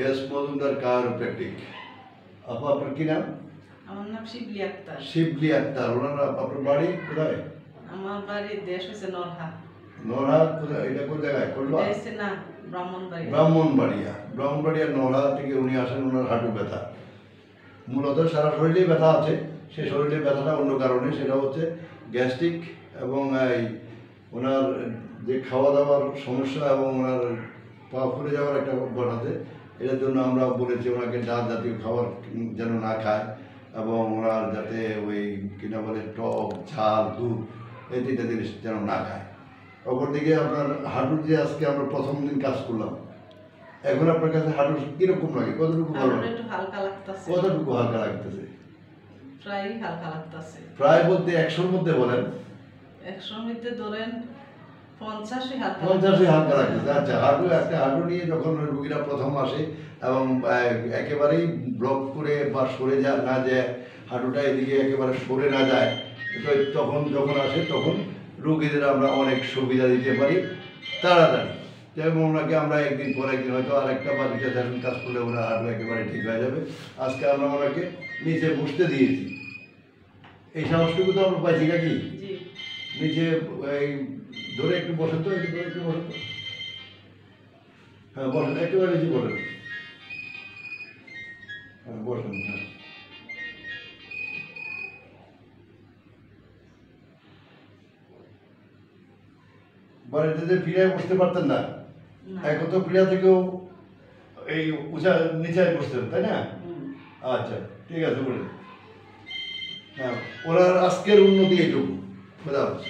S Majumdar কায়োপ্র্যাকটিক। আপা আপনার কি নাম? আমার নাম শিবলি আক্তার। শিবলি আক্তার। ওনার আপনার বাড়ি কোথায়? আমার বাড়ি দেশ হচ্ছে নরহা। নরহা কোথায়? এটা কোন জায়গায়? কোলবা? না, ব্রাহ্মণবাড়িয়া। ব্রাহ্মণবাড়িয়া। ব্রাহ্মণবাড়িয়া নরহা থেকে উনি আসেন। ওনার হাঁটু ব্যথা, মূলত সারা শরীরেই ব্যথা আছে। সেই শরীরের ব্যথাটা অন্য কারণে, সেটা হচ্ছে গ্যাস্ট্রিক এবং এই ওনার যে খাওয়া দাওয়ার সমস্যা এবং ওনার পা ফুলে যাওয়ার একটা অভ্যাস আছে। এটার জন্য আমরা বলেছি ওনাকে ডাল জাতীয় খাবার যেন না খায় এবং ওনার যাতে ওই কিনা বলে টক ঝাল দুধ এই তিনটা জিনিস যেন না খায়। অপরদিকে আপনার হাঁটুর যে আজকে আমরা প্রথম দিন কাজ করলাম, এখন আপনার কাছে হাঁটু কিরকম লাগে? কতটুকু ভালো লাগে? একটু হালকা লাগতেছে। কতটুকু হালকা লাগতেছে? প্রায় হালকা লাগতেছে। প্রায় বলতে 100-র মধ্যে বলেন। 100-র মধ্যে ধরেন 50-ই হালকা 50-ই হালকা লাগতেছে। আচ্ছা, হাঁটু নিয়ে যখন রুগীরা প্রথম আসে এবং একেবারেই ব্লক করে বা সরে না যায়, হাঁটুটা এদিকে একেবারে সরে না যায়, তো তখন যখন আসে তখন রুগীদের আমরা অনেক সুবিধা দিতে পারি তাড়াতাড়ি। যেমন ওনাকে আমরা একদিন পর একদিন হয়তো আরেকটা বা দুটা সেশন কাজ করলে ওনার হাঁটু একেবারে ঠিক হয়ে যাবে। আজকে আমরা ওনাকে নিচে বসতে দিয়েছি। এই সাহসটুকু তো আমরা পাইছি নাকি? জি। নিচে এই ধরে একটু বসেন তো, একটু ধরে একটু বসেন তো। হ্যাঁ বসেন, একেবারে নিচে বসেন। হ্যাঁ বসেন। হ্যাঁ বাড়িতে যে ফিরায় বসতে পারতেন না, এখন তো ফিরা থেকেও এই উঁচা নিচায় বসতেন, তাই না? আচ্ছা ঠিক আছে বলেন। হ্যাঁ, ওনার আজকের উন্নতি এইটুকু। খোদা হাফেজ।